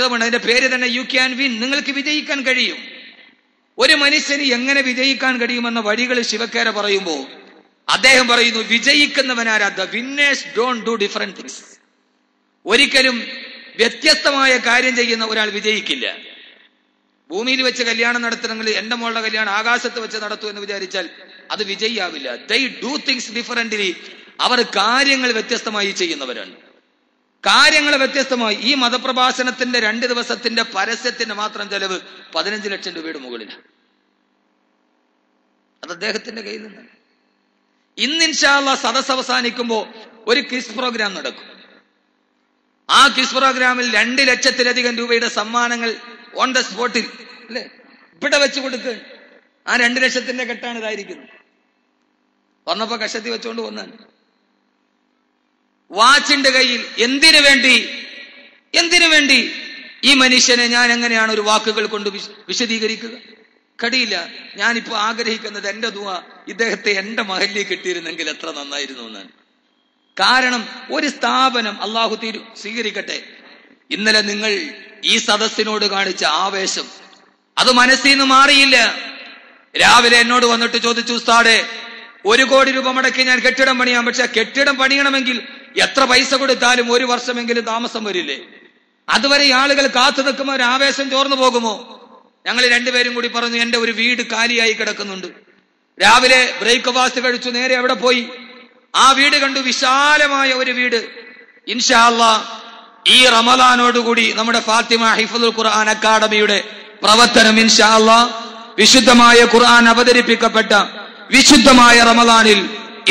പുസ്തകമുണ്ട്, അതിന്റെ പേര് തന്നെ യു ക്യാൻ വിൻ. നിങ്ങൾക്ക് വിജയിക്കാൻ കഴിയും. ഒരു മനുഷ്യന് എങ്ങനെ വിജയിക്കാൻ കഴിയുമെന്ന വഴികൾ ശിവക്കേര പറയുമ്പോൾ അദ്ദേഹം പറയുന്നു, വിജയിക്കുന്നവനാരാ? The winners don't do different things. ഒരിക്കലും വ്യത്യസ്തമായ കാര്യം ചെയ്യുന്ന ഒരാൾ വിജയിക്കില്ല. ഭൂമിയിൽ വെച്ച് കല്യാണം നടത്തണമെങ്കിൽ എന്റെ മോളുടെ കല്യാണം ആകാശത്ത് വെച്ച് നടത്തൂ എന്ന് വിചാരിച്ചാൽ അത് വിജയിയാവില്ല. ദൈ ഡു തിങ്സ് ഡിഫറന്റ്ലി. അവർ കാര്യങ്ങൾ വ്യത്യസ്തമായി ചെയ്യുന്നവരാണ്. കാര്യങ്ങൾ വ്യത്യസ്തമായി. ഈ മതപ്രഭാഷണത്തിന്റെ 2 ദിവസത്തിന്റെ പരസ്യത്തിന്റെ മാത്രം ചെലവ് 15 ലക്ഷം രൂപയുടെ മുകളിലാണ്. അത് അദ്ദേഹത്തിന്റെ കയ്യിൽ നിന്നാണ്. ഇന്ന് ഇൻഷാ അല്ലാഹ് സദസ് അവസാനിക്കുമ്പോ ഒരു ക്വിസ് പ്രോഗ്രാം നടക്കും. ആ ക്വിസ് പ്രോഗ്രാമിൽ 2 ലക്ഷത്തിലധികം രൂപയുടെ സമ്മാനങ്ങൾ ഓൺ ദ സ്പോട്ടിൽ അല്ലെ ഇവിടെ വെച്ച് കൊടുക്കുക. ആ 2 ലക്ഷത്തിന്റെ കെട്ടാണ് ഇതായിരിക്കുന്നത്. വന്നപ്പോ കഷത്തി വെച്ചുകൊണ്ട് വന്നാണ്. വാച്ചിന്റെ കയ്യിൽ. എന്തിനു വേണ്ടി ഈ മനുഷ്യനെ ഞാൻ എങ്ങനെയാണ് ഒരു വാക്കുകൾ കൊണ്ട് വിശദീകരിക്കുക? കഴിയില്ല. ഞാനിപ്പോ ആഗ്രഹിക്കുന്നത് എന്റെ ദുആ ഇദ്ദേഹത്തെ എന്റെ മഹലിൽ കിട്ടിയിരുന്നെങ്കിൽ എത്ര നന്നായിരുന്നു എന്നാണ്. കാരണം ഒരു സ്ഥാപനം അള്ളാഹു സ്വീകരിക്കട്ടെ. ഇന്നലെ നിങ്ങൾ ഈ സദസ്സിനോട് കാണിച്ച ആവേശം അത് മനസ്സിൽ നിന്ന് മാറിയില്ല. രാവിലെ എന്നോട് വന്നിട്ട് ചോദിച്ചു, ഉസ്താദേ 1 കോടി രൂപ മുടക്കി ഞാൻ കെട്ടിടം പണിയാം, പക്ഷെ കെട്ടിടം പണിയണമെങ്കിൽ എത്ര പൈസ കൊടുത്താലും 1 വർഷമെങ്കിലും താമസം വരില്ലേ? അതുവരെ ആളുകൾ കാത്തു നിൽക്കുമ്പോൾ ഒരു ആവേശം ചോർന്നു പോകുമോ? ഞങ്ങൾ 2 പേരും കൂടി പറഞ്ഞു, എന്റെ ഒരു വീട് കാലിയായി കിടക്കുന്നുണ്ട്. രാവിലെ ബ്രേക്ക്ഫാസ്റ്റ് കഴിച്ചു, നേരെ അവിടെ പോയി ആ വീട് കണ്ടു. വിശാലമായ ഒരു വീട്. ഇൻഷാ അല്ലാഹ് ഈ റമദാനോടുകൂടി നമ്മുടെ ഫാത്തിമ ഹിഫ്ളുൽ ഖുർആൻ അക്കാദമിയുടെ പ്രവർത്തനം ഇൻഷാ അല്ലാഹ് വിശുദ്ധമായ ഖുർആൻ അവതരിപ്പിക്കപ്പെട്ട വിശുദ്ധമായ റമദാനിൽ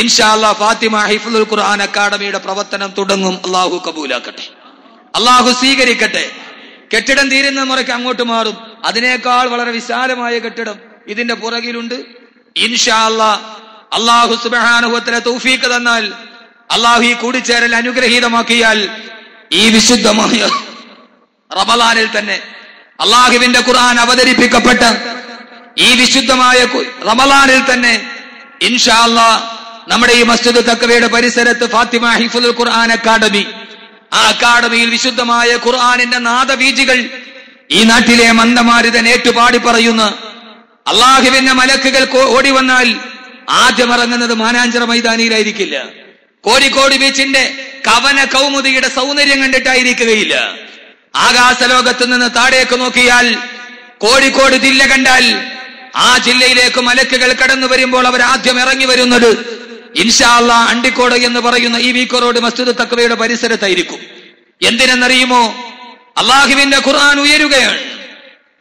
ഇൻഷാ അല്ലാഹ് ഫാത്തിമ ഹിഫ്ളുൽ ഖുർആൻ അക്കാദമിയുടെ പ്രവർത്തനം തുടങ്ങും. അള്ളാഹു കബൂലാക്കട്ടെ, അള്ളാഹു സ്വീകരിക്കട്ടെ. കെട്ടിടം തീരുന്ന മുറയ്ക്ക് അങ്ങോട്ട് മാറും. അതിനേക്കാൾ വളരെ വിശാലമായ കെട്ടിടം ഇതിന്റെ പുറകിലുണ്ട്. ഇൻഷാ അല്ലാഹ് അള്ളാഹു സുബ്ഹാനഹു വ തആല തൗഫീഖ് തന്നാൽ, അള്ളാഹു ഈ കൂടിച്ചേരൽ അനുഗ്രഹീതമാക്കിയാൽ ഈ വിശുദ്ധമായ റമദാനിൽ തന്നെ അള്ളാഹുവിന്റെ ഖുർആൻ അവതരിപ്പിക്കപ്പെട്ട ഈ വിശുദ്ധമായ റമദാനിൽ തന്നെ ഇൻഷാ അല്ലാഹ് നമ്മുടെ ഈ മസ്ജിദ് തഖ്വയുടെ പരിസരത്ത് ഫാത്തിമ ഹിഫ്ളുൽ ഖുർആൻ അക്കാദമി, ആ അക്കാദമിയിൽ വിശുദ്ധമായ ഖുർആനിന്റെ നാദബീജികൾ ഈ നാട്ടിലെ മന്ദമാരുതൻ ഏറ്റുപാടി പറയുന്ന അള്ളാഹുവിന്റെ മലക്കുകൾ ഓടി വന്നാൽ ആദ്യം ഇറങ്ങുന്നത് മാനാഞ്ചിറ മൈതാനിയിലായിരിക്കില്ല. കോഴിക്കോട് ബീച്ചിന്റെ കവന കൗമുദിയുടെ സൗന്ദര്യം കണ്ടിട്ടായിരിക്കുകയില്ല. ആകാശലോകത്ത് നിന്ന് താഴേക്ക് നോക്കിയാൽ കോഴിക്കോട് ജില്ല കണ്ടാൽ ആ ജില്ലയിലേക്ക് മലക്കുകൾ കടന്നു വരുമ്പോൾ അവർ ആദ്യം ഇറങ്ങി വരുന്നത് ഇൻഷാ അല്ലാഹ് അണ്ടിക്കോട് എന്ന് പറയുന്ന ഈ വീക്കോ റോഡ് മസ്ജിദ് തഖ്വയുടെ പരിസരത്തായിരിക്കും. എന്തിനെന്നറിയുമോ? അള്ളാഹുവിന്റെ ഖുർആൻ ഉയരുകയാണ്.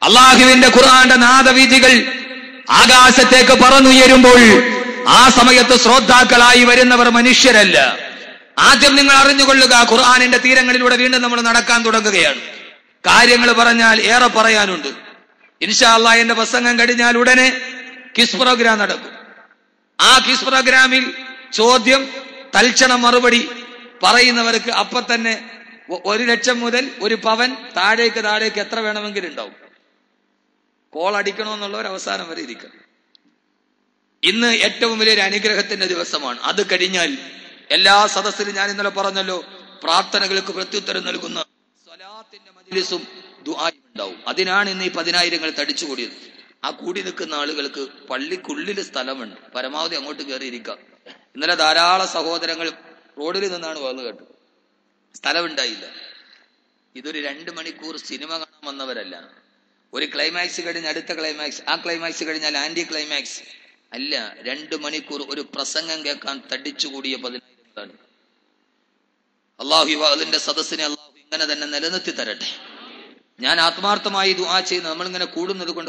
അള്ളാഹുവിന്റെ ഖുർആന്റെ നാദവീഥികൾ ആകാശത്തേക്ക് പറന്നുയരുമ്പോൾ ആ സമയത്ത് ശ്രോതാക്കളായി വരുന്നവർ മനുഷ്യരല്ല. ആദ്യം നിങ്ങൾ അറിഞ്ഞുകൊള്ളുക, ഖുർആനിന്റെ തീരങ്ങളിലൂടെ വീണ്ടും നമ്മൾ നടക്കാൻ തുടങ്ങുകയാണ്. കാര്യങ്ങൾ പറഞ്ഞാൽ ഏറെ പറയാനുണ്ട്. ഇൻഷാ അല്ലാഹ് എന്റെ പ്രസംഗം കഴിഞ്ഞാൽ ഉടനെ ക്വിസ് പ്രോഗ്രാം നടക്കും. ആ ക്വിസ് പ്രോഗ്രാമിൽ ചോദ്യം തൽക്ഷണം മറുപടി പറയുന്നവർക്ക് അപ്പൊ തന്നെ 1 ലക്ഷം മുതൽ 1 പവൻ താഴേക്ക് എത്ര വേണമെങ്കിലും ഉണ്ടാവും. കോൾ അടിക്കണമെന്നുള്ളവർ അവസാനം വരെ ഇരിക്കണം. ഇന്ന് ഏറ്റവും വലിയൊരു അനുഗ്രഹത്തിന്റെ ദിവസമാണ്. അത് കഴിഞ്ഞാൽ എല്ലാ സദസ്സിലും ഞാൻ ഇന്നലെ പറഞ്ഞല്ലോ, പ്രാർത്ഥനകൾക്ക് പ്രത്യുത്തരം നൽകുന്ന സ്വലാത്തിന്റെ മജ്ലിസും ദുആയും ഉണ്ടാവും. അതിനാണ് ഇന്ന് ഈ 10,000 തടിച്ചുകൂടിയത്. ആ കൂടി നിൽക്കുന്ന ആളുകൾക്ക് പള്ളിക്കുള്ളിൽ സ്ഥലമുണ്ട്, പരമാവധി അങ്ങോട്ട് കയറിയിരിക്കാം. ഇന്നലെ ധാരാളം സഹോദരങ്ങൾ റോഡിൽ നിന്നാണ് വന്നു കേട്ടു, സ്ഥലമുണ്ടായില്ല. ഇതൊരു 2 മണിക്കൂർ സിനിമ കാണാൻ വന്നവരല്ല. ഒരു ക്ലൈമാക്സ് കഴിഞ്ഞ് അടുത്ത ക്ലൈമാക്സ്, ആ ക്ലൈമാക്സ് കഴിഞ്ഞാൽ ആന്റി ക്ലൈമാക്സ് അല്ല. 2 മണിക്കൂർ ഒരു പ്രസംഗം കേൾക്കാൻ തടിച്ചുകൂടിയ 10,000. അള്ളാഹു അതിന്റെ സദസ്സിനെ അള്ളാഹു ഇങ്ങനെ തന്നെ നിലനിർത്തി തരട്ടെ. ഞാൻ ആത്മാർത്ഥമായി ദുആ ചെയ്യുന്നു. നമ്മളിങ്ങനെ കൂടുന്നത് കൊണ്ട്